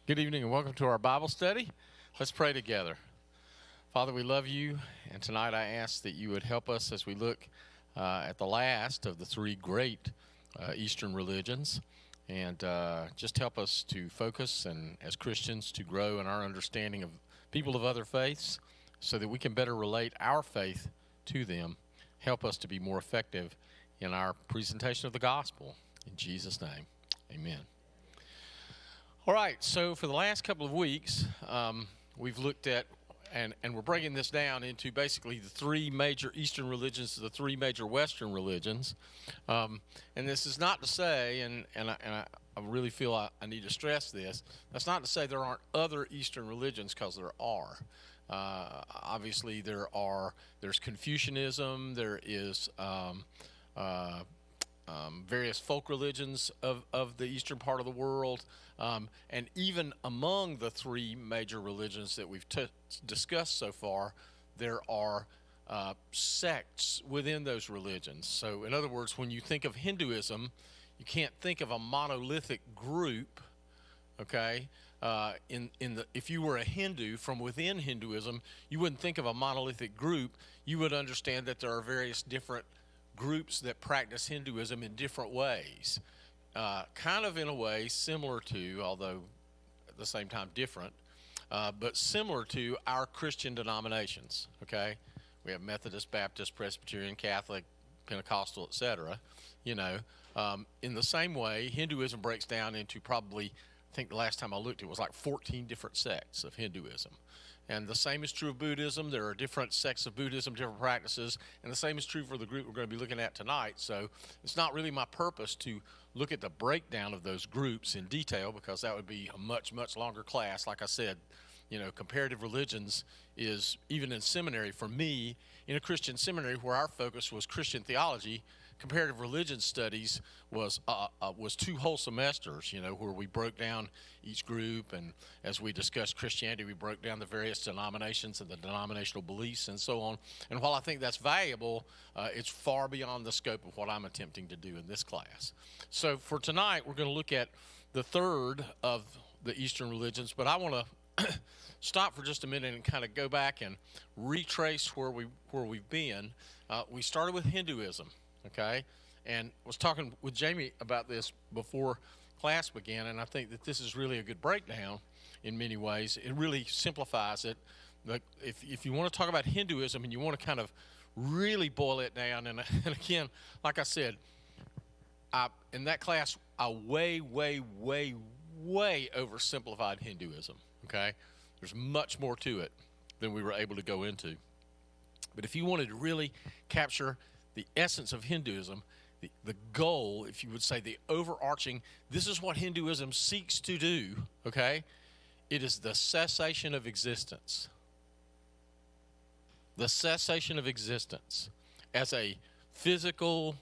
Good evening and welcome to our Bible study. Let's pray together. Father, we love you, and tonight I ask that you would help us as we look at the last of the three great Eastern religions, and just help us to focus and as Christians to grow in our understanding of people of other faiths so that we can better relate our faith to them. Help us to be more effective in our presentation of the gospel. In Jesus' name, amen. All right, so for the last couple of weeks, we've looked at, and we're breaking this down into basically the three major Eastern religions, the three major Western religions. And this is not to say, and I really feel I need to stress this, that's not to say there aren't other Eastern religions, because there are. Obviously, there's Confucianism, there is various folk religions of the eastern part of the world, and even among the three major religions that we've discussed so far, there are sects within those religions. So in other words, when you think of Hinduism, you can't think of a monolithic group, okay? If you were a Hindu from within Hinduism, you wouldn't think of a monolithic group. You would understand that there are various different groups that practice Hinduism in different ways, kind of in a way similar to, although at the same time different, but similar to our Christian denominations, okay? We have Methodist, Baptist, Presbyterian, Catholic, Pentecostal, etc. In the same way, Hinduism breaks down into probably, I think the last time I looked, it was like 14 different sects of Hinduism. And the same is true of Buddhism. There are different sects of Buddhism, different practices, and the same is true for the group we're going to be looking at tonight. So it's not really my purpose to look at the breakdown of those groups in detail, because that would be a much, much longer class. Like I said, comparative religions is, even in seminary, for me, in a Christian seminary where our focus was Christian theology, comparative religion studies was 2 whole semesters, where we broke down each group, and as we discussed Christianity, we broke down the various denominations and the denominational beliefs and so on. And while I think that's valuable, it's far beyond the scope of what I'm attempting to do in this class. So for tonight, we're going to look at the third of the Eastern religions, but I want to stop for just a minute and kind of go back and retrace where we've been. We started with Hinduism. Okay, and was talking with Jamie about this before class began, and I think that this is really a good breakdown in many ways. It really simplifies it. But if you want to talk about Hinduism and you want to kind of really boil it down, and again, like I said, in that class, I way oversimplified Hinduism, okay? There's much more to it than we were able to go into. But if you wanted to really capture the essence of Hinduism, the goal, if you would say, the overarching, this is what Hinduism seeks to do, okay? It is the cessation of existence. The cessation of existence as a physical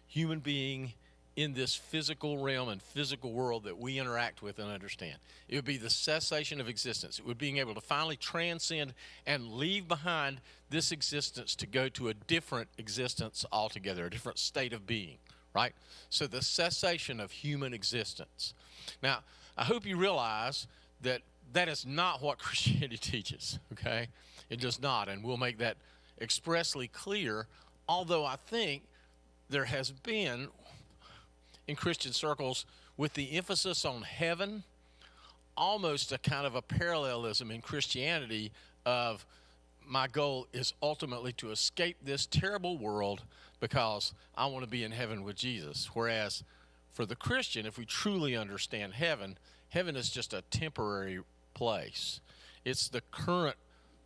human being in this physical realm and physical world that we interact with and understand. It would be the cessation of existence. It would be being able to finally transcend and leave behind this existence to go to a different existence altogether, a different state of being, right? So the cessation of human existence. Now, I hope you realize that that is not what Christianity teaches, okay? It does not, and we'll make that expressly clear, although I think there has been, in Christian circles, with the emphasis on heaven, almost a kind of a parallelism in Christianity of, my goal is ultimately to escape this terrible world because I want to be in heaven with Jesus. Whereas for the Christian, if we truly understand heaven, heaven is just a temporary place. It's the current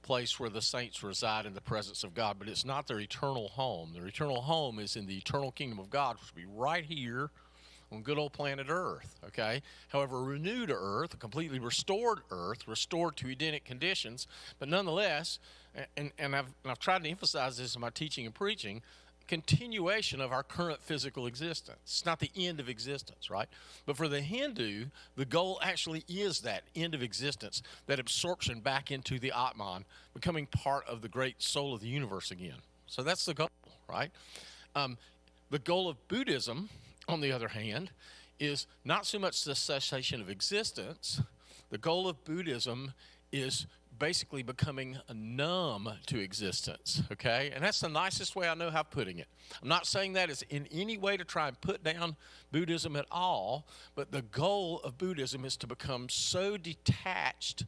place where the saints reside in the presence of God, but it's not their eternal home. Their eternal home is in the eternal kingdom of God, which will be right here on good old planet Earth, okay? However, a renewed Earth, a completely restored Earth, restored to Edenic conditions, but nonetheless, and I've tried to emphasize this in my teaching and preaching, continuation of our current physical existence. It's not the end of existence, right? But for the Hindu, the goal actually is that end of existence, that absorption back into the Atman, becoming part of the great soul of the universe again. So that's the goal, right? The goal of Buddhism, on the other hand, is not so much the cessation of existence. The goal of Buddhism is basically becoming numb to existence, okay? And that's the nicest way I know how of putting it. I'm not saying that is in any way to try and put down Buddhism at all, but the goal of Buddhism is to become so detached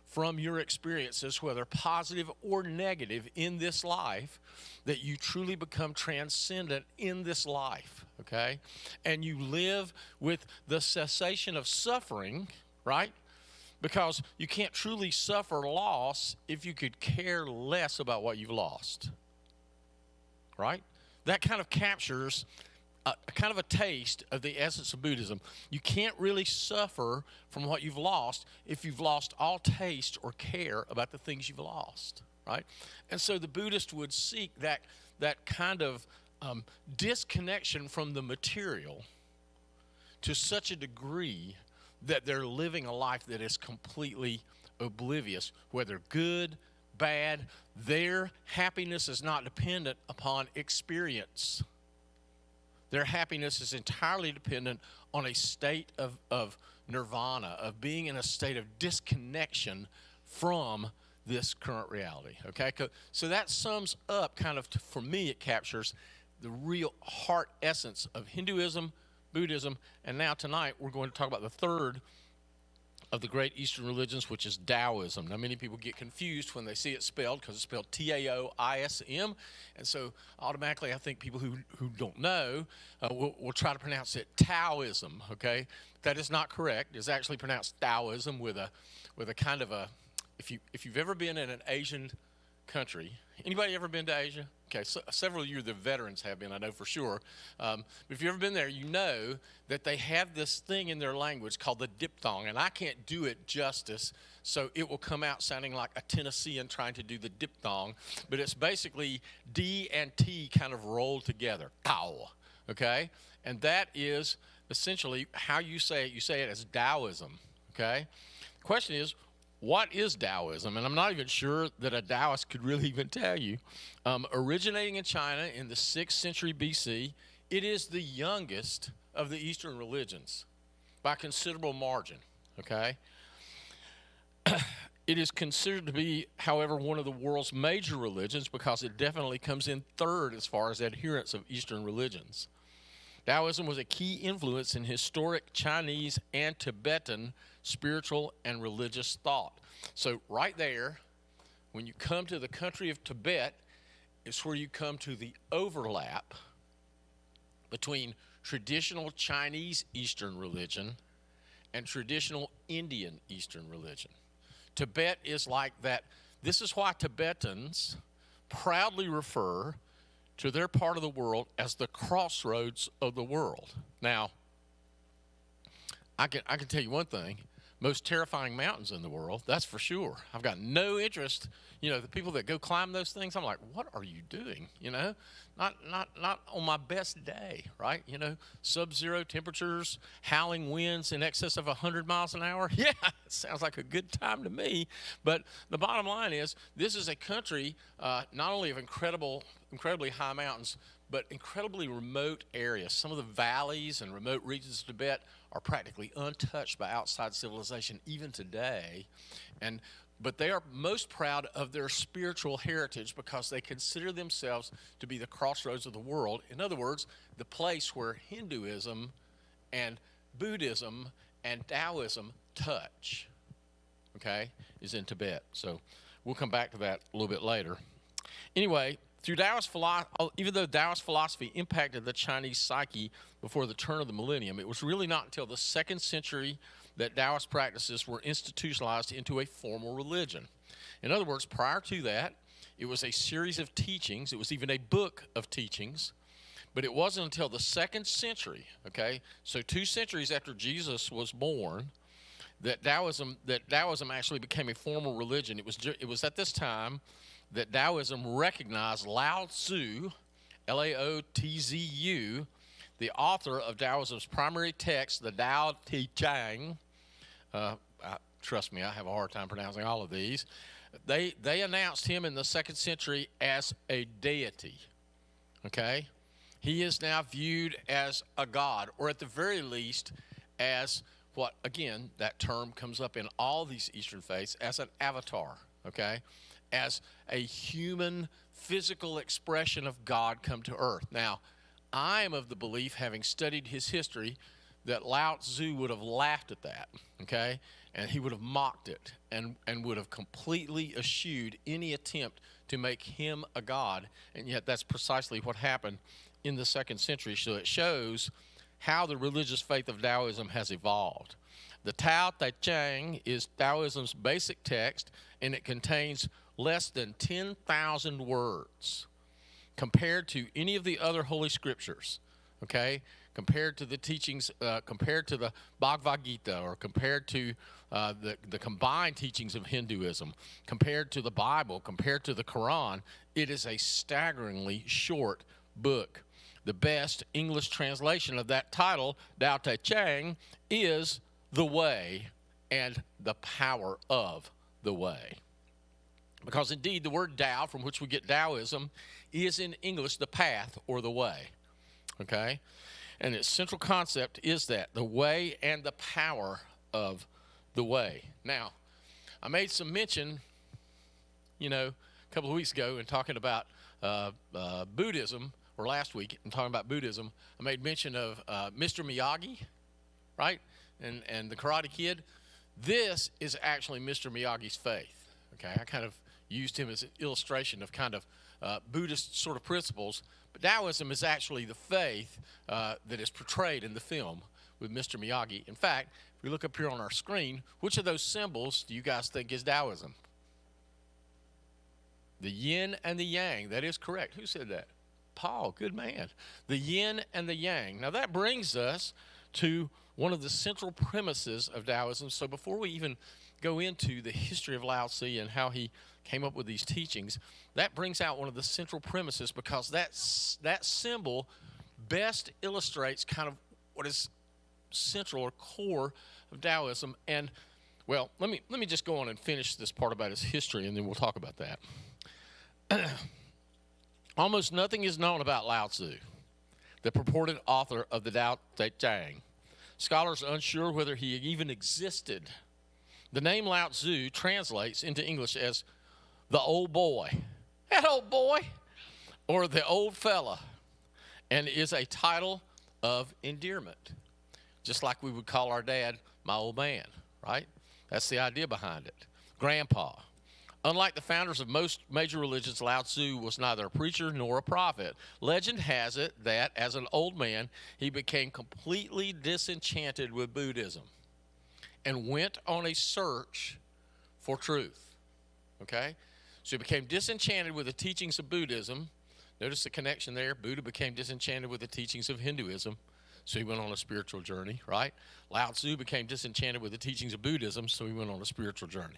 from your experiences, whether positive or negative, in this life, that you truly become transcendent in this life, okay? And you live with the cessation of suffering, right? Because you can't truly suffer loss if you could care less about what you've lost, right? That kind of captures a kind of a taste of the essence of Buddhism. You can't really suffer from what you've lost if you've lost all taste or care about the things you've lost, right? And so the Buddhist would seek that kind of disconnection from the material to such a degree that they're living a life that is completely oblivious, whether good, bad. Their happiness is not dependent upon experience. Their happiness is entirely dependent on a state of nirvana, of being in a state of disconnection from this current reality, okay? So that sums up kind of, for me, it captures the real heart essence of Hinduism, Buddhism, and now tonight we're going to talk about the third of the great Eastern religions, which is Taoism. Now, many people get confused when they see it spelled because it's spelled Taoism, and so automatically I think people who don't know will try to pronounce it Taoism, okay? That is not correct. It's actually pronounced Taoism with a kind of a, if you've ever been in an Asian country, anybody ever been to Asia? Okay, so several of you, the veterans, have been, I know for sure. But if you've ever been there, you know that they have this thing in their language called the diphthong, and I can't do it justice, so it will come out sounding like a Tennessean trying to do the diphthong, but it's basically D and T kind of rolled together, Tao, okay? And that is essentially how you say it. You say it as Taoism, okay? The question is, what is Taoism? And I'm not even sure that a Taoist could really even tell you. Originating in China in the 6th century BC, it is the youngest of the Eastern religions by considerable margin, okay? It is considered to be, however, one of the world's major religions because it definitely comes in third as far as adherents of Eastern religions. Taoism was a key influence in historic Chinese and Tibetan spiritual and religious thought. So right there, when you come to the country of Tibet, it's where you come to the overlap between traditional Chinese Eastern religion and traditional Indian Eastern religion. Tibet is like that. This is why Tibetans proudly refer to their part of the world as the crossroads of the world. Now, I can tell you one thing. Most terrifying mountains in the world, that's for sure. I've got no interest, the people that go climb those things, I'm like, what are you doing? Not on my best day, right? Sub-zero temperatures, howling winds in excess of 100 miles an hour. Yeah, it sounds like a good time to me. But the bottom line is, this is a country not only of incredibly high mountains, but incredibly remote areas. Some of the valleys and remote regions of Tibet are practically untouched by outside civilization even today. But they are most proud of their spiritual heritage because they consider themselves to be the crossroads of the world. In other words, the place where Hinduism and Buddhism and Taoism touch, okay, is in Tibet. So we'll come back to that a little bit later. Anyway, even though Taoist philosophy impacted the Chinese psyche before the turn of the millennium, it was really not until the 2nd century that Taoist practices were institutionalized into a formal religion. In other words, prior to that, it was a series of teachings. It was even a book of teachings, but it wasn't until the 2nd century, okay? So 2 centuries after Jesus was born, that Taoism actually became a formal religion. It was at this time that Taoism recognized Lao Tzu, Laotzu, the author of Taoism's primary text, the Tao Te Ching. Trust me, I have a hard time pronouncing all of these. They announced him in the 2nd century as a deity, okay? He is now viewed as a god, or at the very least, as what, again, that term comes up in all these Eastern faiths as an avatar, okay? As a human physical expression of God come to earth. Now, I am of the belief, having studied his history, that Lao Tzu would have laughed at that, okay? And he would have mocked it and would have completely eschewed any attempt to make him a god. And yet that's precisely what happened in the 2nd century. So it shows how the religious faith of Taoism has evolved. The Tao Te Ching is Taoism's basic text, and it contains less than 10,000 words compared to any of the other holy scriptures, okay? Compared to the teachings, compared to the Bhagavad Gita, or compared to the combined teachings of Hinduism, compared to the Bible, compared to the Quran, it is a staggeringly short book. The best English translation of that title, Tao Te Ching, is the way and the power of the way. Because indeed, the word Tao, from which we get Taoism, is in English the path or the way, okay? And its central concept is that, the way and the power of the way. Now, I made some mention, a couple of weeks ago in talking about Buddhism, or last week in talking about Buddhism, I made mention of Mr. Miyagi, right? And the Karate Kid. This is actually Mr. Miyagi's faith, okay? I kind of used him as an illustration of kind of Buddhist sort of principles. But Taoism is actually the faith that is portrayed in the film with Mr. Miyagi. In fact, if we look up here on our screen, which of those symbols do you guys think is Taoism? The yin and the yang. That is correct. Who said that? Paul. Good man. The yin and the yang. Now that brings us to one of the central premises of Taoism. So before we even go into the history of Lao Tzu and how he came up with these teachings, that brings out one of the central premises, because that symbol best illustrates kind of what is central or core of Taoism. And, well, let me just go on and finish this part about his history, and then we'll talk about that. Almost nothing is known about Lao Tzu, the purported author of the Tao Te Ching. Scholars are unsure whether he even existed. The name Lao Tzu translates into English as the old boy, that old boy, or the old fella, and is a title of endearment, just like we would call our dad my old man, right? That's the idea behind it. Grandpa. Unlike the founders of most major religions, Lao Tzu was neither a preacher nor a prophet. Legend has it that, as an old man, he became completely disenchanted with Buddhism and went on a search for truth, okay? So he became disenchanted with the teachings of Buddhism. Notice the connection there. Buddha became disenchanted with the teachings of Hinduism, so he went on a spiritual journey, right? Lao Tzu became disenchanted with the teachings of Buddhism, so he went on a spiritual journey.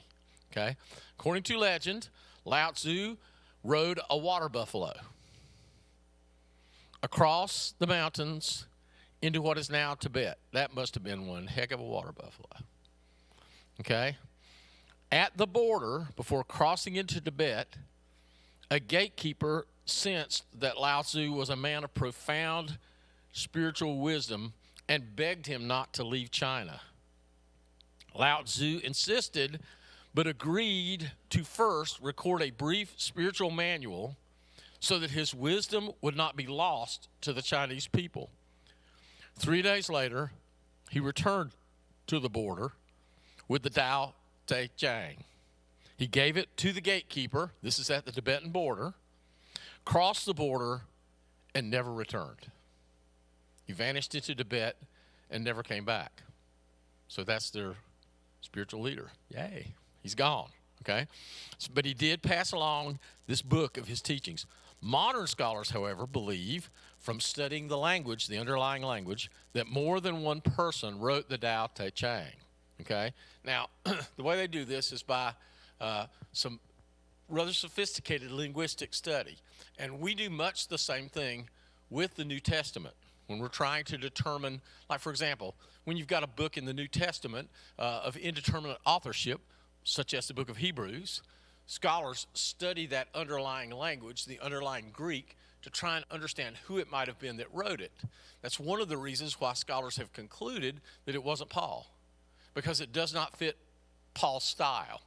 Okay? According to legend, Lao Tzu rode a water buffalo across the mountains into what is now Tibet. That must have been one heck of a water buffalo. Okay? At the border, before crossing into Tibet, a gatekeeper sensed that Lao Tzu was a man of profound spiritual wisdom and begged him not to leave China. Lao Tzu insisted, but agreed to first record a brief spiritual manual so that his wisdom would not be lost to the Chinese people. 3 days later, he returned to the border with the Tao Te Ching. He gave it to the gatekeeper. This is at the Tibetan border. Crossed the border and never returned. He vanished into Tibet and never came back. So that's their spiritual leader. Yay. He's gone, okay? But he did pass along this book of his teachings. Modern scholars, however, believe, from studying the language, the underlying language, that more than one person wrote the Tao Te Ching, okay? Now, the way they do this is by some rather sophisticated linguistic study. And we do much the same thing with the New Testament when we're trying to determine, like, for example, when you've got a book in the New Testament of indeterminate authorship, such as the book of Hebrews, scholars study that underlying language, the underlying Greek, to try and understand who it might have been that wrote it. That's one of the reasons why scholars have concluded that it wasn't Paul. because it does not fit Paul's style.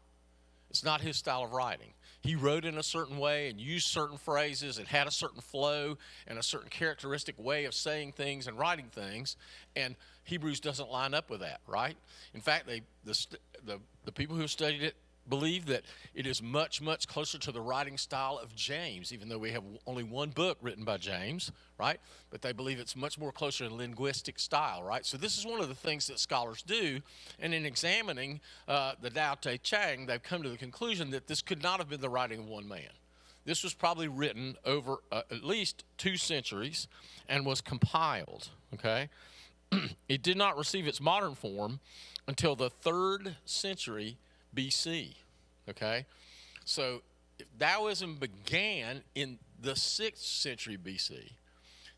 It's not his style of writing. He wrote in a certain way and used certain phrases and had a certain flow and a certain characteristic way of saying things and writing things, and Hebrews doesn't line up with that, right? In fact, the people who studied it believe that it is much, much closer to the writing style of James, even though we have only one book written by James, right? But they believe it's much more closer to linguistic style, right? So this is one of the things that scholars do, and in examining the Tao Te Ching, they've come to the conclusion that this could not have been the writing of one man. This was probably written over at least 2 centuries and was compiled, okay? It did not receive its modern form until the 3rd century BC, okay? So if Taoism began in the 6th century BC,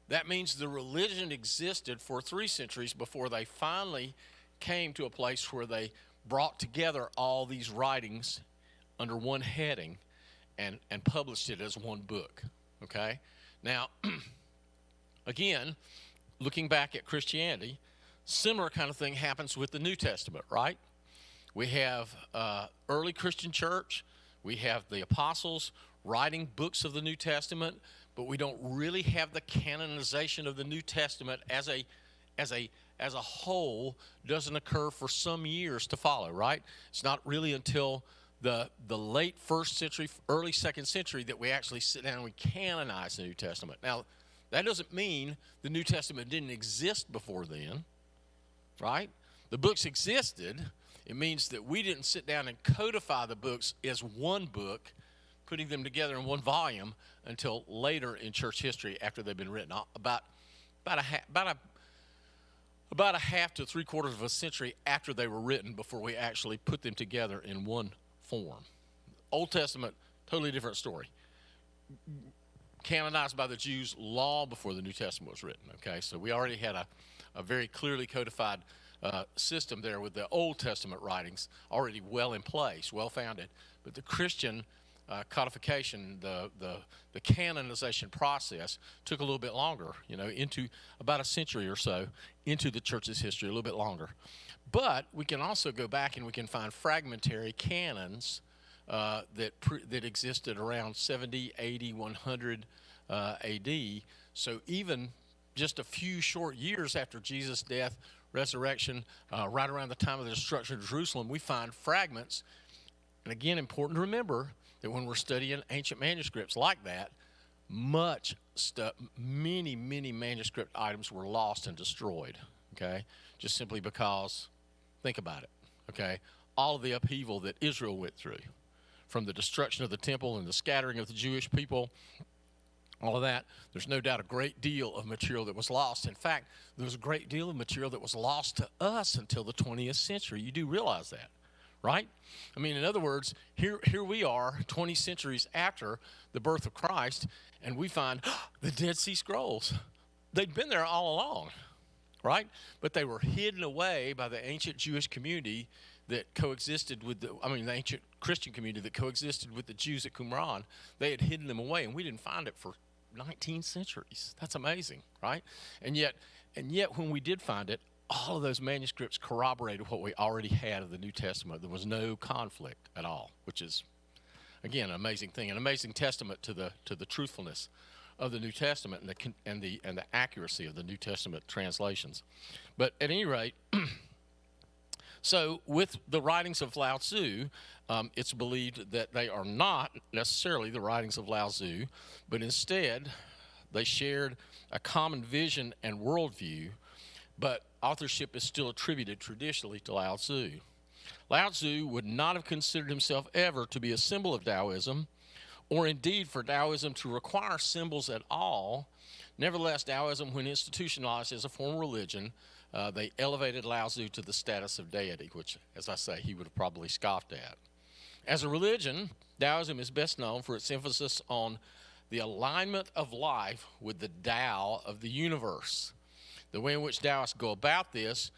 that means the religion existed for 3 centuries before they finally came to a place where they brought together all these writings under one heading and published it as one book, okay? Now, again, looking back at Christianity, similar kind of thing happens with the New Testament, right? We have early Christian church. We have the apostles writing books of the New Testament, but we don't really have the canonization of the New Testament as a whole doesn't occur for some years to follow, right? It's not really until the late 1st century, early 2nd century that we actually sit down and we canonize the New Testament. Now, that doesn't mean the New Testament didn't exist before then, right? The books existed. It means that we didn't sit down and codify the books as one book, putting them together in one volume until later in church history after they've been written. About a half to 3/4 of a century after they were written before we actually put them together in one form. Old Testament, totally different story. Canonized by the Jews long before the New Testament was written, okay? So we already had a very clearly codified system there with the Old Testament writings already well in place, well founded. But the Christian codification, the canonization process took a little bit longer, into about a century or so into the church's history, a little bit longer. But we can also go back and we can find fragmentary canons that existed around 70, 80, 100 AD. So even just a few short years after Jesus' death, resurrection, right around the time of the destruction of Jerusalem, we find fragments. And again, important to remember that when we're studying ancient manuscripts like that, many manuscript items were lost and destroyed, okay? Just simply because, think about it, okay? All of the upheaval that Israel went through, from the destruction of the temple and the scattering of the Jewish people, all of that, there's no doubt a great deal of material that was lost. In fact, there was a great deal of material that was lost to us until the 20th century. You do realize that, right? I mean, in other words, here we are 20 centuries after the birth of Christ, and we find the Dead Sea Scrolls. They'd been there all along, right? But they were hidden away by the ancient Jewish community that coexisted with the ancient Christian community that coexisted with the Jews at Qumran. They had hidden them away, and we didn't find it for 19 centuries. That's amazing, right? And yet when we did find it, all of those manuscripts corroborated what we already had of the New Testament. There was no conflict at all, which is, again, an amazing thing, an amazing testament to the truthfulness of the New Testament and the accuracy of the New Testament translations. But at any rate, so with the writings of Lao Tzu, it's believed that they are not necessarily the writings of Lao Tzu, but instead they shared a common vision and worldview, but authorship is still attributed traditionally to Lao Tzu. Lao Tzu would not have considered himself ever to be a symbol of Taoism, or indeed for Taoism to require symbols at all. Nevertheless, Taoism, when institutionalized as a form of religion, they elevated Lao Tzu to the status of deity, which, as I say, he would have probably scoffed at. As a religion, Taoism is best known for its emphasis on the alignment of life with the Tao of the universe. The way in which Taoists go about this,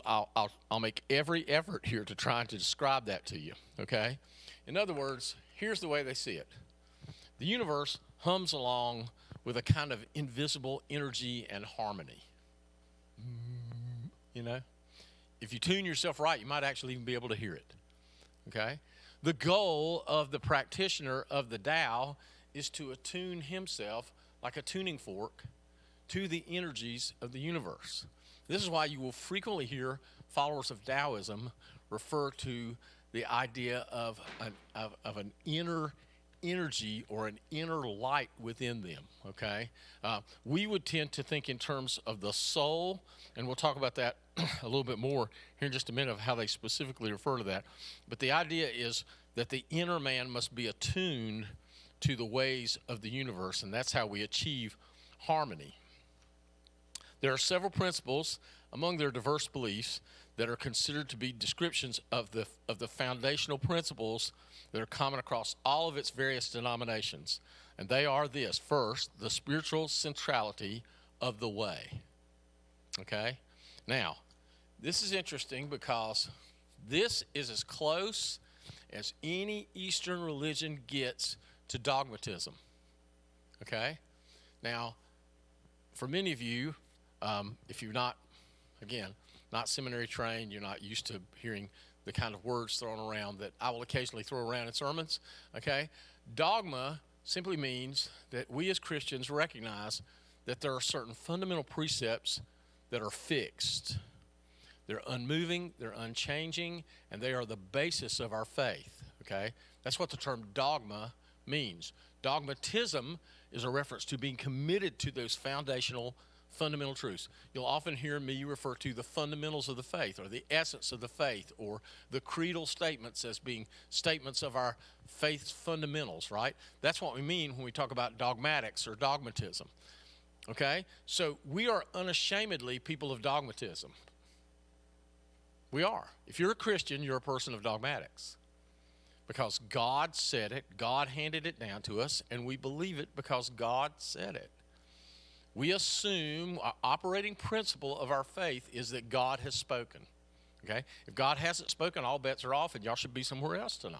I'll make every effort here to try to describe that to you, okay? In other words, here's the way they see it. The universe hums along with a kind of invisible energy and harmony. if you tune yourself right, you might actually even be able to hear it. Okay? The goal of the practitioner of the Tao is to attune himself like a tuning fork to the energies of the universe. This is why you will frequently hear followers of Taoism refer to the idea of an inner energy or an inner light within them, okay? We would tend to think in terms of the soul, and we'll talk about that a little bit more here in just a minute of how they specifically refer to that. But the idea is that the inner man must be attuned to the ways of the universe, and that's how we achieve harmony. There are several principles among their diverse beliefs that are considered to be descriptions of the foundational principles that are common across all of its various denominations. And they are this. First, the spiritual centrality of the way. Okay? Now, this is interesting because this is as close as any Eastern religion gets to dogmatism. Okay? Now, for many of you, if you're not, again, not seminary trained, you're not used to hearing the kind of words thrown around that I will occasionally throw around in sermons, okay? Dogma simply means that we as Christians recognize that there are certain fundamental precepts that are fixed. They're unmoving, they're unchanging, and they are the basis of our faith, okay? That's what the term dogma means. Dogmatism is a reference to being committed to those foundational fundamental truths. You'll often hear me refer to the fundamentals of the faith or the essence of the faith or the creedal statements as being statements of our faith's fundamentals, right? That's what we mean when we talk about dogmatics or dogmatism, okay? So we are unashamedly people of dogmatism. We are. If you're a Christian, you're a person of dogmatics because God said it, God handed it down to us, and we believe it because God said it. We assume our operating principle of our faith is that God has spoken, okay? If God hasn't spoken, all bets are off, and y'all should be somewhere else tonight.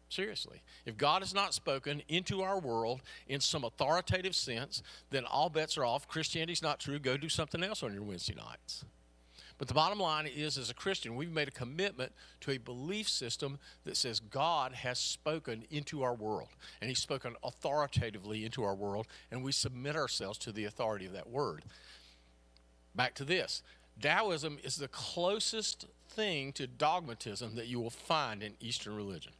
Seriously. If God has not spoken into our world in some authoritative sense, then all bets are off. Christianity's not true. Go do something else on your Wednesday nights. But the bottom line is, as a Christian, we've made a commitment to a belief system that says God has spoken into our world, and he's spoken authoritatively into our world, and we submit ourselves to the authority of that word. Back to this. Taoism is the closest thing to dogmatism that you will find in Eastern religion.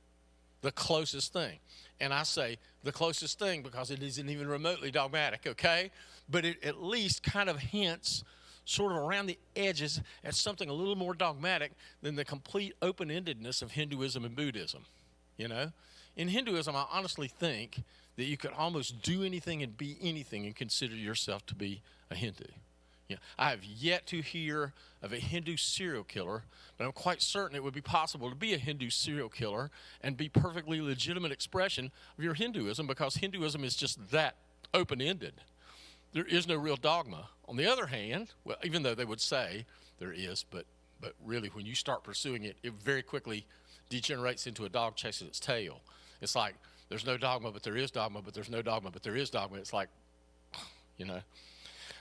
The closest thing. And I say the closest thing because it isn't even remotely dogmatic, okay? But it at least kind of hints sort of around the edges at something a little more dogmatic than the complete open-endedness of Hinduism and Buddhism, you know? In Hinduism, I honestly think that you could almost do anything and be anything and consider yourself to be a Hindu. You know, I have yet to hear of a Hindu serial killer, but I'm quite certain it would be possible to be a Hindu serial killer and be perfectly legitimate expression of your Hinduism because Hinduism is just that open-ended. There is no real dogma. On the other hand, well, even though they would say there is, but really when you start pursuing it, it very quickly degenerates into a dog chasing its tail. It's like there's no dogma, but there is dogma, but there's no dogma, but there is dogma. It's like, you know.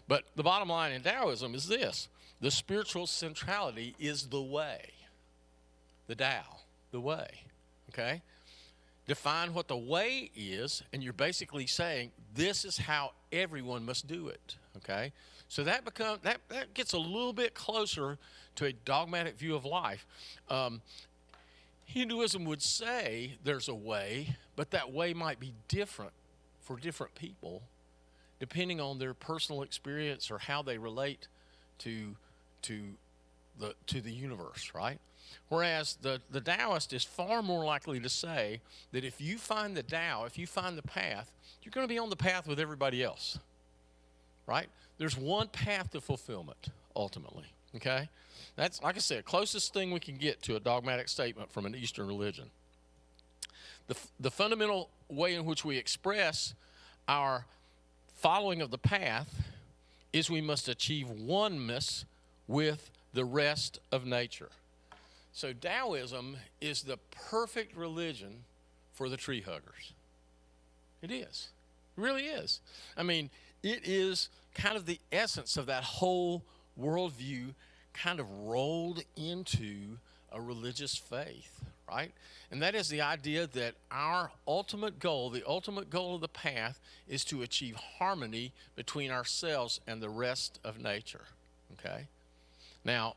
But the bottom line in Taoism is this. The spiritual centrality is the way. The Tao, the way, okay? Define what the way is, and you're basically saying this is how everyone must do it, okay? So that gets a little bit closer to a dogmatic view of life. Hinduism would say there's a way, but that way might be different for different people depending on their personal experience or how they relate to the universe, right? Whereas the Taoist is far more likely to say that if you find the Tao, if you find the path, you're going to be on the path with everybody else, right? There's one path to fulfillment, ultimately, okay? That's, like I said, closest thing we can get to a dogmatic statement from an Eastern religion. The fundamental way in which we express our following of the path is we must achieve oneness with the rest of nature. So Taoism is the perfect religion for the tree huggers. It is. It really is. I mean, it is kind of the essence of that whole worldview kind of rolled into a religious faith, right? And that is the idea that our ultimate goal, the ultimate goal of the path, is to achieve harmony between ourselves and the rest of nature, okay? Now,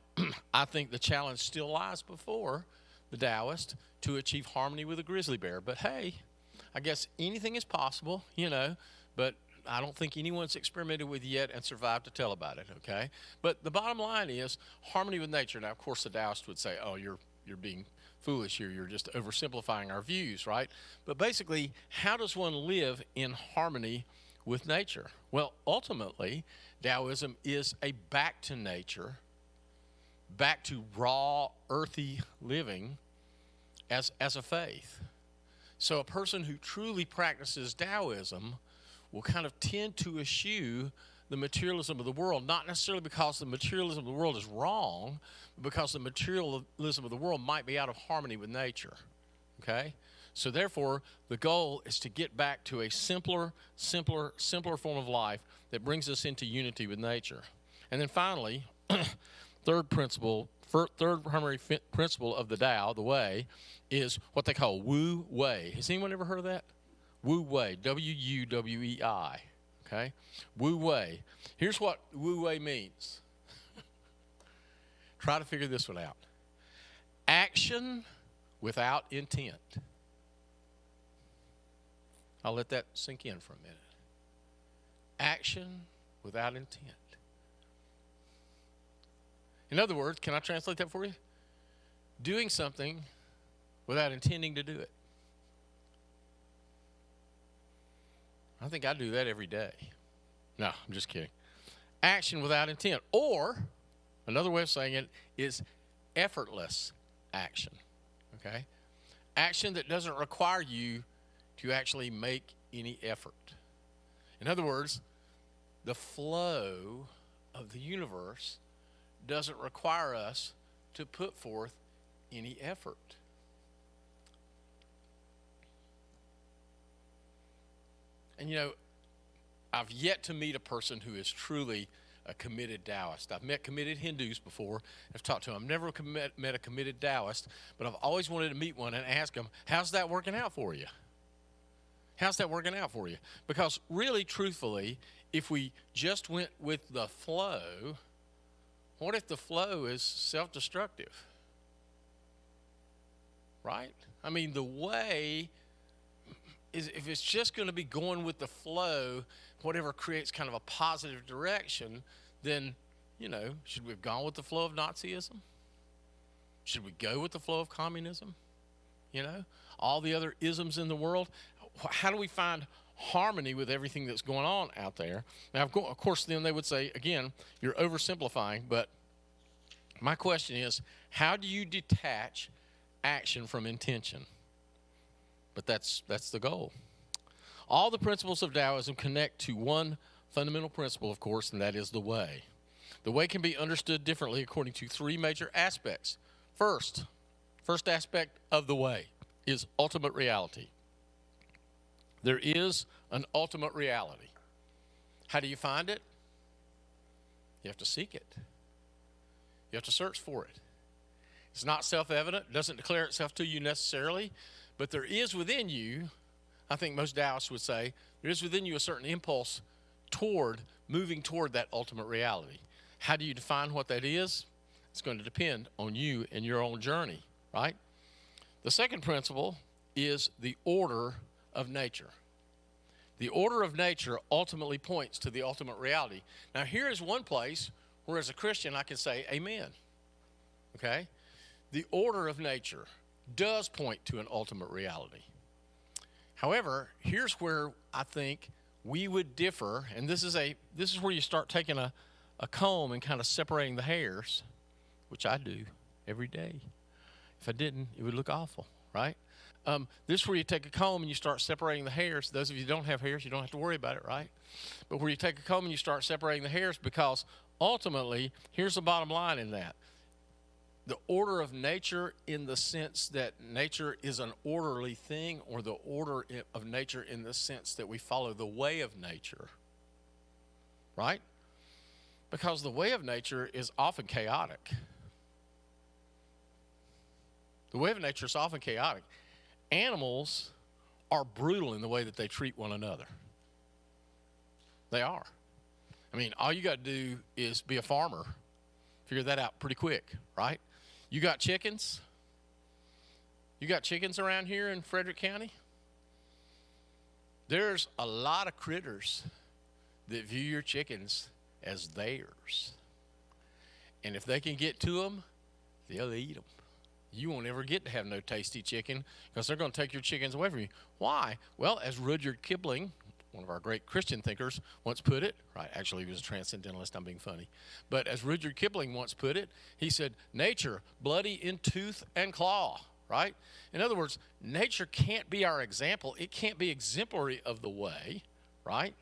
I think the challenge still lies before the Taoist to achieve harmony with a grizzly bear. But hey, I guess anything is possible, but I don't think anyone's experimented with yet and survived to tell about it, okay? But the bottom line is harmony with nature. Now, of course, the Taoist would say, oh, you're being foolish here. You're just oversimplifying our views, right? But basically, how does one live in harmony with nature? Well, ultimately, Taoism is a back to nature, back to raw, earthy living as a faith. So a person who truly practices Taoism will kind of tend to eschew the materialism of the world, not necessarily because the materialism of the world is wrong, but because the materialism of the world might be out of harmony with nature, okay? So therefore, the goal is to get back to a simpler form of life that brings us into unity with nature. And then finally, third primary principle of the Tao, the way, is what they call Wu Wei. Has anyone ever heard of that? Wu Wei, W-U-W-E-I, okay? Wu Wei. Here's what Wu Wei means. Try to figure this one out. Action without intent. I'll let that sink in for a minute. Action without intent. In other words, can I translate that for you? Doing something without intending to do it. I think I do that every day. No, I'm just kidding. Action without intent. Or, another way of saying it is effortless action. Okay? Action that doesn't require you to actually make any effort. In other words, the flow of the universe doesn't require us to put forth any effort. And I've yet to meet a person who is truly a committed Taoist. I've met committed Hindus before. I've talked to them. I've never met a committed Taoist, but I've always wanted to meet one and ask them, how's that working out for you? How's that working out for you? Because really, truthfully, if we just went with the flow, what if the flow is self-destructive? Right? I mean, the way is, if it's just going to be going with the flow, whatever creates kind of a positive direction, then, should we have gone with the flow of Nazism? Should we go with the flow of communism? All the other isms in the world. How do we find harmony with everything that's going on out there? Now, of course, then they would say, again, you're oversimplifying, but my question is, how do you detach action from intention? But that's the goal. All the principles of Taoism connect to one fundamental principle, of course, and that is the way. The way can be understood differently according to three major aspects. First aspect of the way is ultimate reality. There is an ultimate reality. How do you find it? You have to seek it. You have to search for it. It's not self-evident. It doesn't declare itself to you necessarily. But there is within you, I think most Taoists would say, there is within you a certain impulse toward moving toward that ultimate reality. How do you define what that is? It's going to depend on you and your own journey, right? The second principle is the order of nature. The order of nature ultimately points to the ultimate reality. Now, here is one place where, as a Christian, I can say amen. Okay? The order of nature does point to an ultimate reality. However, here's where I think we would differ, and this is where you start taking a comb and kind of separating the hairs, which I do every day. If I didn't, it would look awful, right? This is where you take a comb and you start separating the hairs. Those of you who don't have hairs, you don't have to worry about it, right? But where you take a comb and you start separating the hairs, because ultimately, here's the bottom line in that. The order of nature, in the sense that nature is an orderly thing, or the order of nature in the sense that we follow the way of nature, right? Because the way of nature is often chaotic. The way of nature is often chaotic. Animals are brutal in the way that they treat one another. They are. I mean, all you got to do is be a farmer. Figure that out pretty quick, right? You got chickens? You got chickens around here in Frederick County? There's a lot of critters that view your chickens as theirs. And if they can get to them, they'll eat them. You won't ever get to have no tasty chicken because they're going to take your chickens away from you. Why? Well, as Rudyard Kipling, one of our great Christian thinkers, once put it, right, actually he was a transcendentalist, I'm being funny, but as Rudyard Kipling once put it, he said, nature, bloody in tooth and claw, right? In other words, nature can't be our example. It can't be exemplary of the way, right?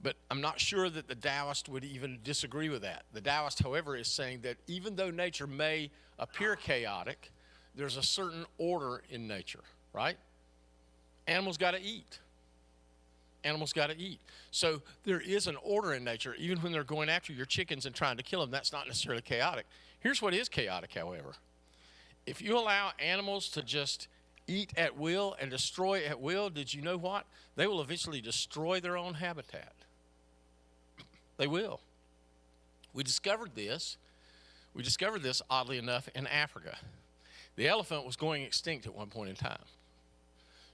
But I'm not sure that the Taoist would even disagree with that. The Taoist, however, is saying that even though nature may appear chaotic, there's a certain order in nature, right? Animals got to eat. Animals got to eat. So there is an order in nature, even when they're going after your chickens and trying to kill them. That's not necessarily chaotic. Here's what is chaotic, however. If you allow animals to just eat at will and destroy at will, did you know what? They will eventually destroy their own habitat. They will. We discovered this, oddly enough, in Africa. The elephant was going extinct at one point in time.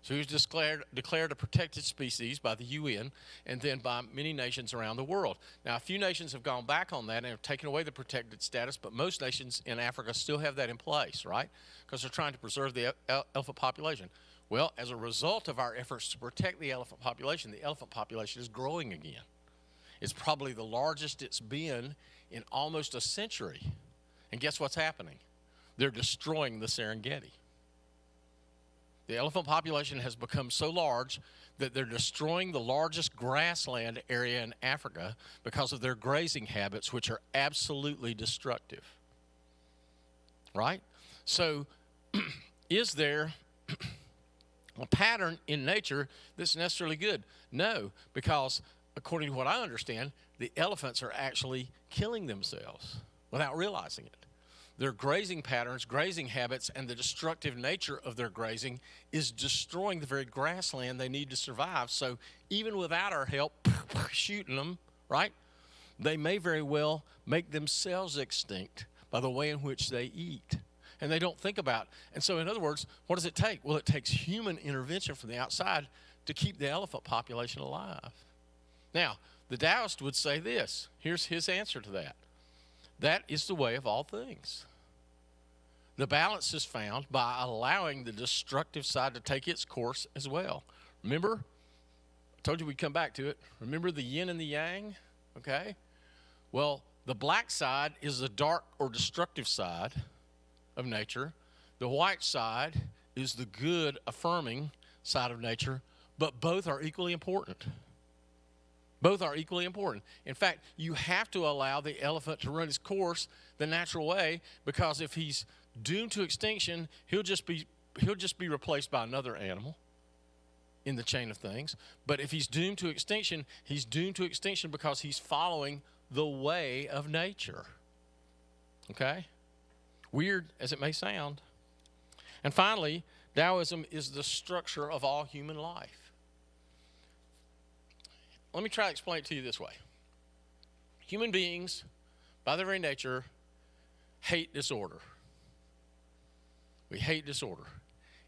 So he was declared a protected species by the UN and then by many nations around the world. Now, a few nations have gone back on that and have taken away the protected status, but most nations in Africa still have that in place, right? Because they're trying to preserve the elephant population. Well, as a result of our efforts to protect the elephant population is growing again. It's probably the largest it's been in almost a century. And guess what's happening? They're destroying the Serengeti. The elephant population has become so large that they're destroying the largest grassland area in Africa because of their grazing habits, which are absolutely destructive. Right? So, is there a pattern in nature that's necessarily good? No, because according to what I understand, the elephants are actually killing themselves without realizing it. Their grazing patterns, grazing habits, and the destructive nature of their grazing is destroying the very grassland they need to survive. So even without our help, shooting them, right, they may very well make themselves extinct by the way in which they eat. And they don't think about it. And so in other words, what does it take? Well, it takes human intervention from the outside to keep the elephant population alive. Now, the Taoist would say this. Here's his answer to that. That is the way of all things. The balance is found by allowing the destructive side to take its course as well. Remember, I told you we'd come back to it. Remember the yin and the yang? Okay? Well, the black side is the dark or destructive side of nature. The white side is the good, affirming side of nature, but both are equally important. Both are equally important. In fact, you have to allow the elephant to run his course the natural way, because if he's doomed to extinction, he'll just be replaced by another animal in the chain of things. But if he's doomed to extinction because he's following the way of nature. Okay? Weird as it may sound. And finally, Taoism is the structure of all human life. Let me try to explain it to you this way. Human beings, by their very nature, hate disorder. We hate disorder.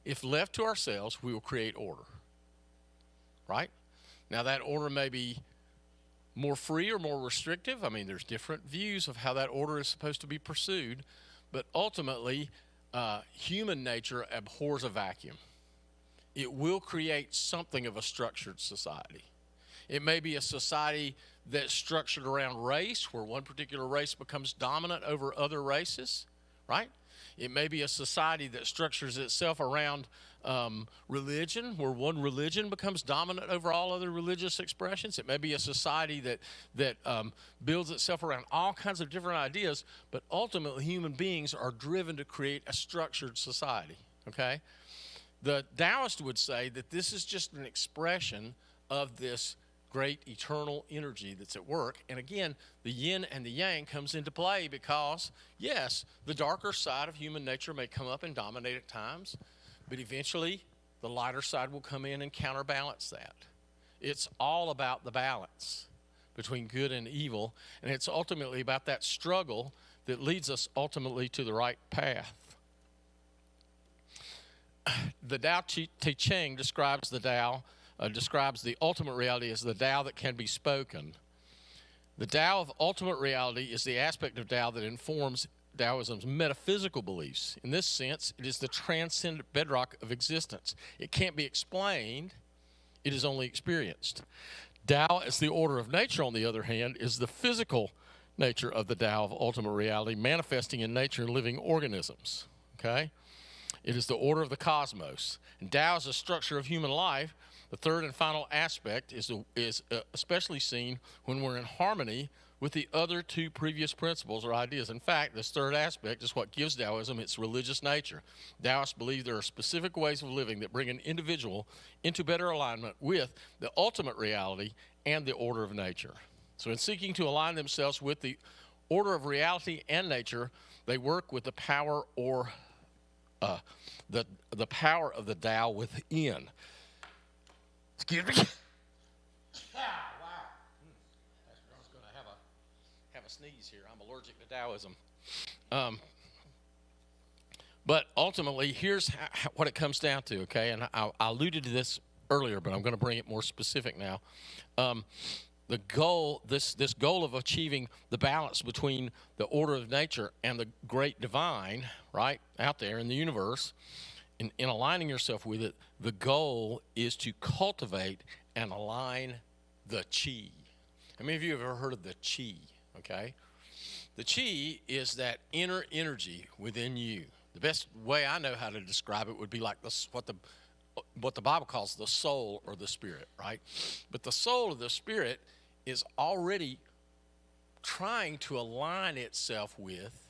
If left to ourselves, we will create order. Right? Now, that order may be more free or more restrictive. I mean, there's different views of how that order is supposed to be pursued. But ultimately, human nature abhors a vacuum. It will create something of a structured society. It may be a society that's structured around race, where one particular race becomes dominant over other races, right? It may be a society that structures itself around religion, where one religion becomes dominant over all other religious expressions. It may be a society that builds itself around all kinds of different ideas, but ultimately human beings are driven to create a structured society, okay? The Taoist would say that this is just an expression of this great eternal energy that's at work. And again, the yin and the yang comes into play because, yes, the darker side of human nature may come up and dominate at times, but eventually the lighter side will come in and counterbalance that. It's all about the balance between good and evil, and it's ultimately about that struggle that leads us ultimately to the right path. The Tao Te Ching describes the ultimate reality as the Tao that can be spoken. The Tao of ultimate reality is the aspect of Tao that informs Taoism's metaphysical beliefs. In this sense, it is the transcendent bedrock of existence. It can't be explained, it is only experienced. Tao as the order of nature, on the other hand, is the physical nature of the Tao of ultimate reality, manifesting in nature and living organisms. Okay? It is the order of the cosmos. And Tao is the structure of human life. The third and final aspect is especially seen when we're in harmony with the other two previous principles or ideas. In fact, this third aspect is what gives Taoism its religious nature. Taoists believe there are specific ways of living that bring an individual into better alignment with the ultimate reality and the order of nature. So in seeking to align themselves with the order of reality and nature, they work with the power or the power of the Tao within. Excuse me. Wow. Pastor John's going to have a sneeze here. I'm allergic to Taoism. But ultimately, here's what it comes down to, okay? And I alluded to this earlier, but I'm going to bring it more specific now. The goal, this goal of achieving the balance between the order of nature and the great divine, right, out there in the universe, in aligning yourself with it, the goal is to cultivate and align the chi. How many of you have ever heard of the chi, okay? The chi is that inner energy within you. The best way I know how to describe it would be like this, what the Bible calls the soul or the spirit, right? But the soul of the spirit is already trying to align itself with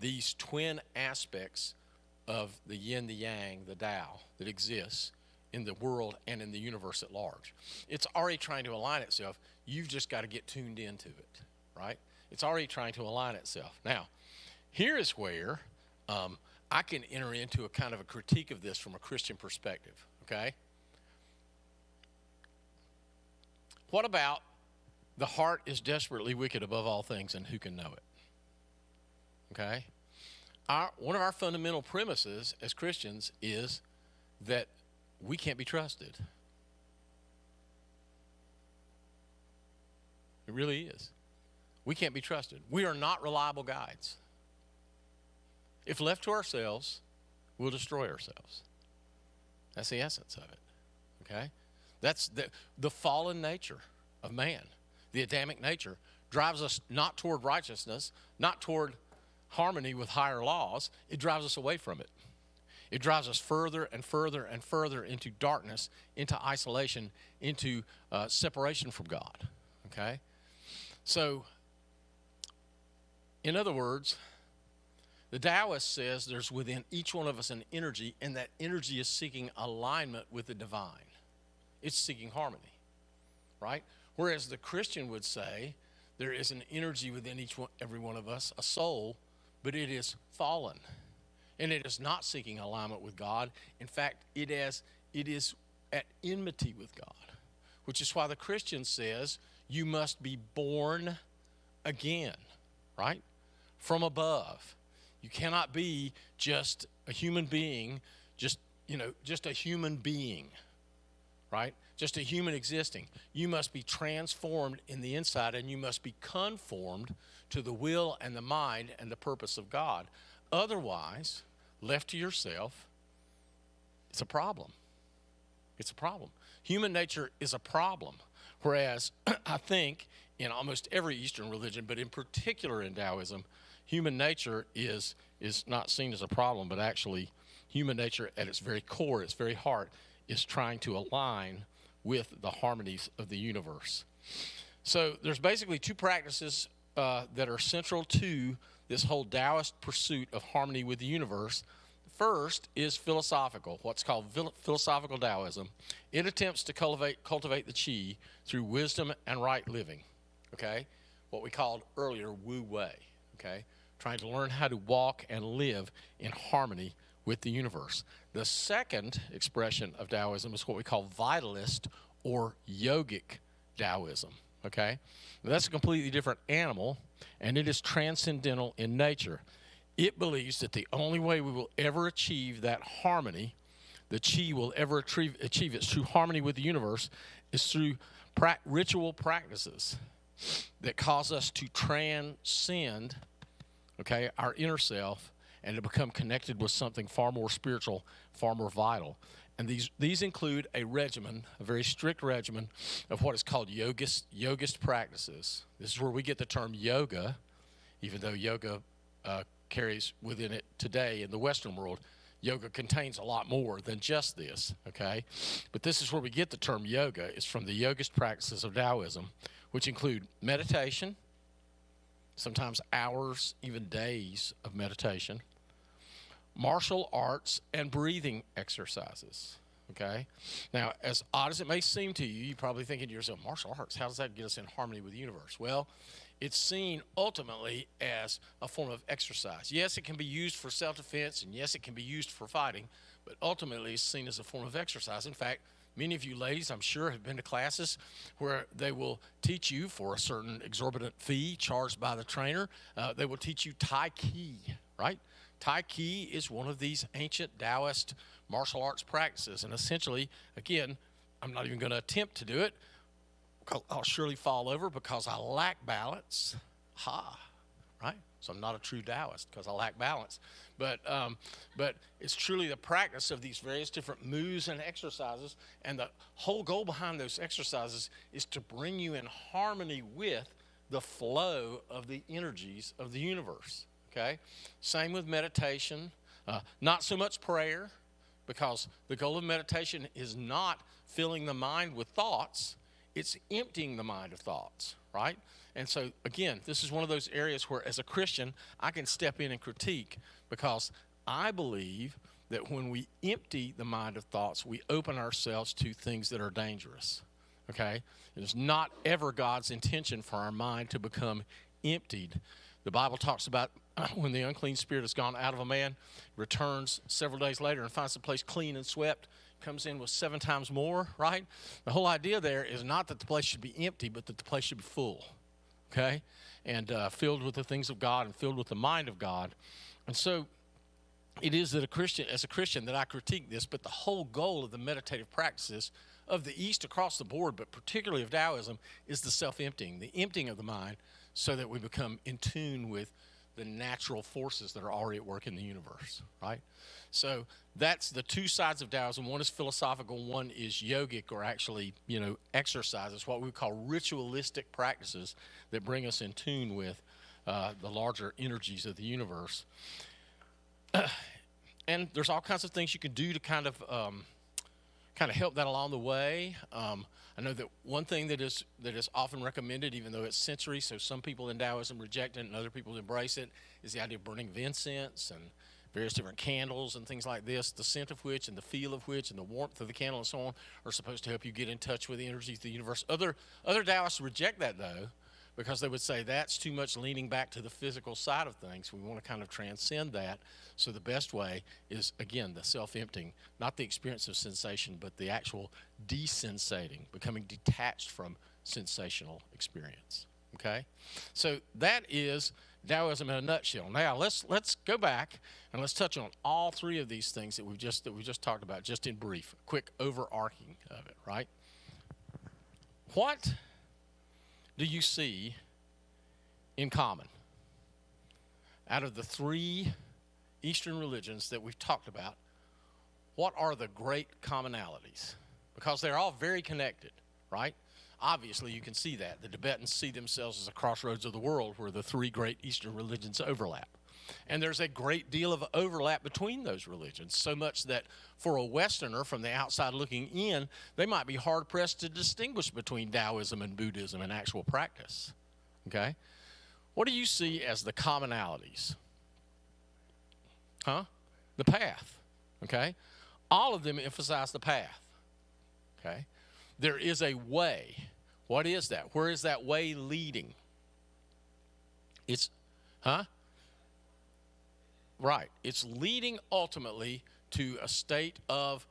these twin aspects of the yin, the yang, the Tao that exists in the world and in the universe at large. It's already trying to align itself. You've just got to get tuned into it, right? It's already trying to align itself. Now, here is where I can enter into a kind of a critique of this from a Christian perspective, okay? What about the heart is desperately wicked above all things, and who can know it? Okay? One of our fundamental premises as Christians is that we can't be trusted. It really is. We can't be trusted. We are not reliable guides. If left to ourselves, we'll destroy ourselves. That's the essence of it. Okay? That's the fallen nature of man. The Adamic nature drives us not toward righteousness, not toward harmony with higher laws. It drives us away from it. It drives us further and further and further into darkness, into isolation, into separation from God. Okay? So, in other words, the Taoist says there's within each one of us an energy, and that energy is seeking alignment with the divine. It's seeking harmony, right? Whereas the Christian would say there is an energy within every one of us, a soul, but it is fallen, and it is not seeking alignment with God. In fact, it is at enmity with God, which is why the Christian says you must be born again, right? From above. You cannot be just a human being, just a human being, right? Just a human existing. You must be transformed in the inside, and you must be conformed to the will and the mind and the purpose of God. Otherwise, left to yourself, it's a problem. It's a problem. Human nature is a problem. Whereas I think in almost every Eastern religion, but in particular in Taoism, human nature is not seen as a problem, but actually human nature at its very core, its very heart, is trying to align with the harmonies of the universe. So there's basically two practices that are central to this whole Taoist pursuit of harmony with the universe. First is philosophical, what's called philosophical Taoism. It attempts to cultivate the qi through wisdom and right living, okay? What we called earlier Wu Wei, okay? Trying to learn how to walk and live in harmony with the universe. The second expression of Taoism is what we call vitalist or yogic Taoism, okay? Now, that's a completely different animal, and it is transcendental in nature. It believes that the only way we will ever achieve that harmony, the qi will ever achieve its true harmony with the universe, is through ritual practices that cause us to transcend, okay, our inner self and to become connected with something far more spiritual, far more vital. And these include a regimen, a very strict regimen of what is called yogist practices. This is where we get the term yoga, even though yoga carries within it today in the Western world. Yoga contains a lot more than just this, okay? But this is where we get the term yoga. It's from the yogist practices of Taoism, which include meditation, sometimes hours, even days of meditation, martial arts, and breathing exercises, okay? Now, as odd as it may seem to you, you're probably thinking to yourself, martial arts, how does that get us in harmony with the universe? Well, it's seen ultimately as a form of exercise. Yes, it can be used for self-defense, and yes, it can be used for fighting, but ultimately it's seen as a form of exercise. In fact, many of you ladies, I'm sure, have been to classes where they will teach you for a certain exorbitant fee charged by the trainer. They will teach you Tai Chi, right? Tai Chi is one of these ancient Taoist martial arts practices, and essentially, again, I'm not even going to attempt to do it. I'll surely fall over because I lack balance. Right? So I'm not a true Taoist because I lack balance. But it's truly the practice of these various different moves and exercises, and the whole goal behind those exercises is to bring you in harmony with the flow of the energies of the universe, okay? Same with meditation. Not so much prayer, because the goal of meditation is not filling the mind with thoughts. It's emptying the mind of thoughts, right? And so, again, this is one of those areas where, as a Christian, I can step in and critique, because I believe that when we empty the mind of thoughts, we open ourselves to things that are dangerous, okay? It is not ever God's intention for our mind to become emptied. The Bible talks about when the unclean spirit has gone out of a man, returns several days later and finds the place clean and swept, comes in with 7 times more, right? The whole idea there is not that the place should be empty, but that the place should be full, okay? And filled with the things of God and filled with the mind of God. And so it is that as a Christian, that I critique this, but the whole goal of the meditative practices of the East across the board, but particularly of Taoism, is the self-emptying, the emptying of the mind, so that we become in tune with the natural forces that are already at work in the universe, right? So that's the two sides of Taoism. One is philosophical, one is yogic, or actually, exercises, what we call ritualistic practices that bring us in tune with the larger energies of the universe. And there's all kinds of things you can do to kind of help that along the way. I know that one thing that is often recommended, even though it's sensory, so some people in Taoism reject it and other people embrace it, is the idea of burning of incense and various different candles and things like this, the scent of which and the feel of which and the warmth of the candle and so on are supposed to help you get in touch with the energies of the universe. Other Taoists reject that, though, because they would say that's too much leaning back to the physical side of things. We want to kind of transcend that. So the best way is, again, the self-emptying, not the experience of sensation, but the actual desensating, becoming detached from sensational experience, okay? So that is Taoism in a nutshell. Now, let's go back and let's touch on all three of these things that we just talked about, just in brief, a quick overarching of it, right? What do you see in common out of the three Eastern religions that we've talked about? What are the great commonalities? Because they're all very connected, right? Obviously, you can see that. The Tibetans see themselves as a crossroads of the world where the three great Eastern religions overlap. And there's a great deal of overlap between those religions, so much that for a Westerner from the outside looking in, they might be hard-pressed to distinguish between Taoism and Buddhism in actual practice, okay? What do you see as the commonalities? Huh? the path, okay? All of them emphasize the path, okay? There is a way. What is that? Where is that way leading? It's, Right. It's leading ultimately to a state of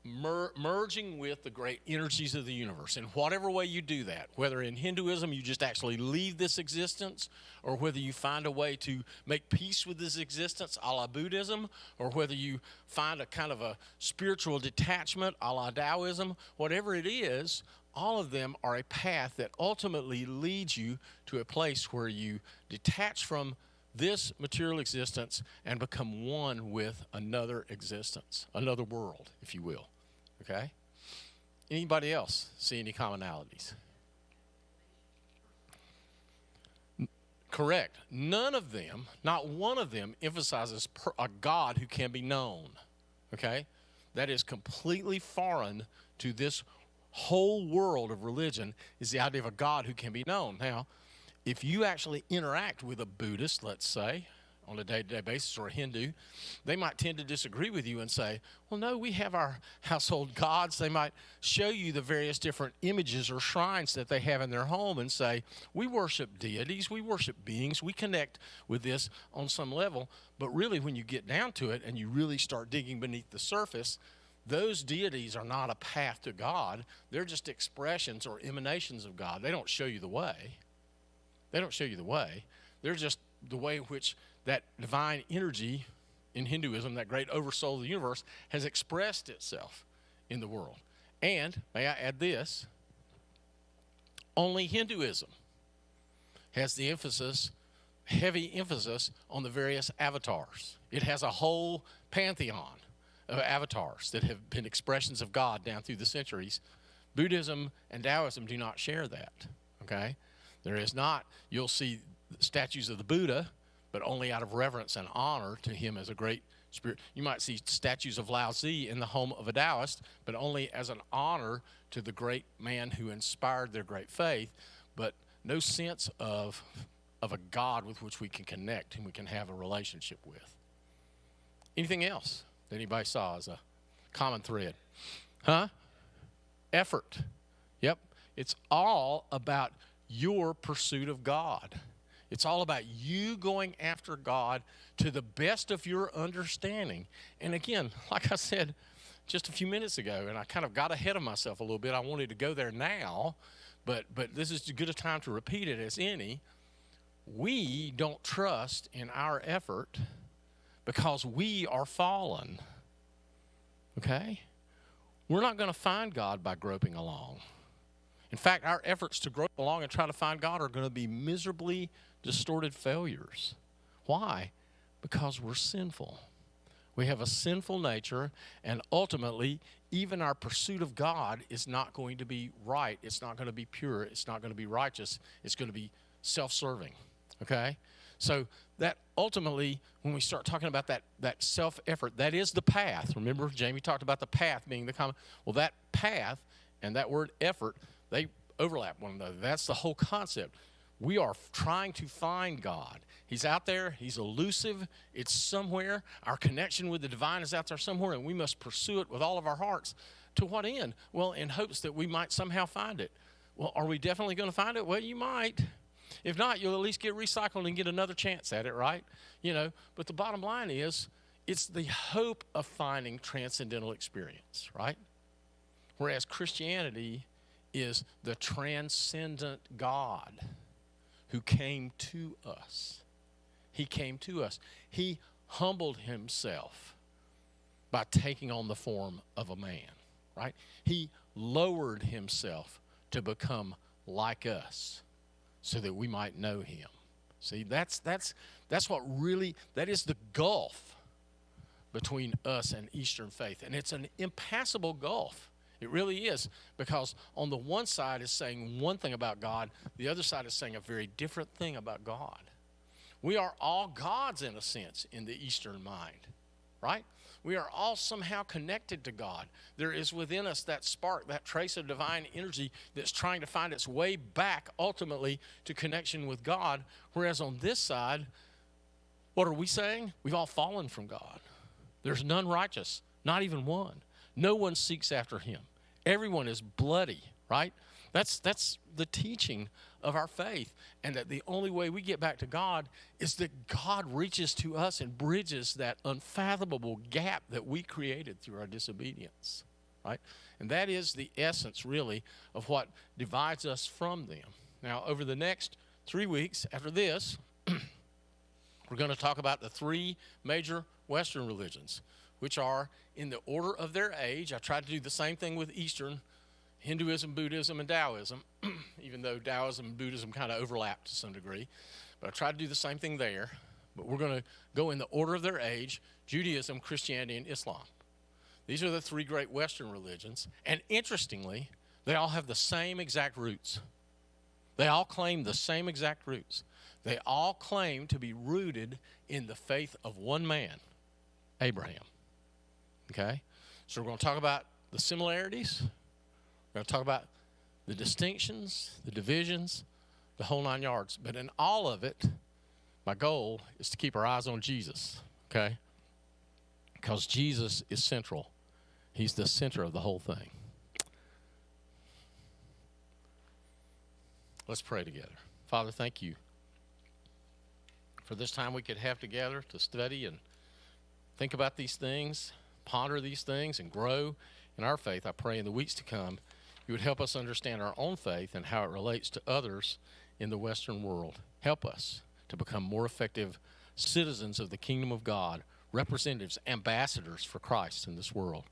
merging with the great energies of the universe. In whatever way you do that, whether in Hinduism you just actually leave this existence, or whether you find a way to make peace with this existence, a la Buddhism, or whether you find a kind of a spiritual detachment, a la Taoism, whatever it is, all of them are a path that ultimately leads you to a place where you detach from this material existence and become one with another existence, another world, if you will. Okay? Anybody else see any commonalities? Correct. None of them, not one of them, emphasizes a God who can be known. Okay? That is completely foreign to this whole world of religion, is the idea of a God who can be known. Now, if you actually interact with a Buddhist, let's say, on a day-to-day basis, or a Hindu, they might tend to disagree with you and say, well, no, we have our household gods. They might show you the various different images or shrines that they have in their home and say, we worship deities, we worship beings, we connect with this on some level. But really, when you get down to it and you really start digging beneath the surface, those deities are not a path to God. They're just expressions or emanations of God. They don't show you the way. They don't show you the way. They're just the way in which that divine energy in Hinduism, that great oversoul of the universe, has expressed itself in the world. And, may I add this, only Hinduism has the heavy emphasis on the various avatars. It has a whole pantheon of avatars that have been expressions of God down through the centuries. Buddhism and Taoism do not share that, okay? There is not, you'll see statues of the Buddha, but only out of reverence and honor to him as a great spirit. You might see statues of Lao Tzu in the home of a Taoist, but only as an honor to the great man who inspired their great faith, but no sense of a God with which we can connect and we can have a relationship with. Anything else that anybody saw as a common thread? Effort. Yep. It's all about your pursuit of God. It's all about you going after God to the best of your understanding. And again, like I said just a few minutes ago, and I kind of got ahead of myself a little bit. I wanted to go there now, but this is as good a time to repeat it as any. We don't trust in our effort because we are fallen. Okay? We're not going to find God by groping along. In fact, our efforts to grope along and try to find God are going to be miserably distorted failures. Why? Because we're sinful. We have a sinful nature, and ultimately, even our pursuit of God is not going to be right. It's not going to be pure. It's not going to be righteous. It's going to be self-serving. Okay? So that ultimately, when we start talking about that self-effort, that is the path. Remember, Jamie talked about the path being the common. Well, that path and that word effort, they overlap one another. That's the whole concept. We are trying to find God. He's out there. He's elusive. It's somewhere. Our connection with the divine is out there somewhere, and we must pursue it with all of our hearts. To what end? Well, in hopes that we might somehow find it. Well, are we definitely going to find it? Well, you might. If not, you'll at least get recycled and get another chance at it, right? But the bottom line is, it's the hope of finding transcendental experience, right? Whereas Christianity is the transcendent God who came to us. He came to us. He humbled himself by taking on the form of a man, right? He lowered himself to become like us so that we might know him. See, that's what really, that is the gulf between us and Eastern faith. And it's an impassable gulf. It really is, because on the one side is saying one thing about God, the other side is saying a very different thing about God. We are all gods in a sense in the Eastern mind, right? We are all somehow connected to God. There is within us that spark, that trace of divine energy that's trying to find its way back ultimately to connection with God. Whereas on this side, what are we saying? We've all fallen from God. There's none righteous, not even one. No one seeks after him. Everyone is bloody, right? That's the teaching of our faith, and that the only way we get back to God is that God reaches to us and bridges that unfathomable gap that we created through our disobedience, right? And that is the essence, really, of what divides us from them. Now, over the next 3 weeks after this, we're going to talk about the three major Western religions, which are in the order of their age. I tried to do the same thing with Eastern, Hinduism, Buddhism, and Taoism, even though Taoism and Buddhism kind of overlap to some degree. But I tried to do the same thing there. But we're going to go in the order of their age: Judaism, Christianity, and Islam. These are the three great Western religions. And interestingly, they all have the same exact roots. They all claim the same exact roots. They all claim to be rooted in the faith of one man, Abraham. Okay? So we're going to talk about the similarities. We're going to talk about the distinctions, the divisions, the whole 9 yards. But in all of it, my goal is to keep our eyes on Jesus, okay? Because Jesus is central. He's the center of the whole thing. Let's pray together. Father, thank you for this time we could have together to study and think about these things, ponder these things, and grow in our faith. I pray in the weeks to come, you would help us understand our own faith and how it relates to others in the Western world. Help us to become more effective citizens of the kingdom of God, representatives, ambassadors for Christ in this world.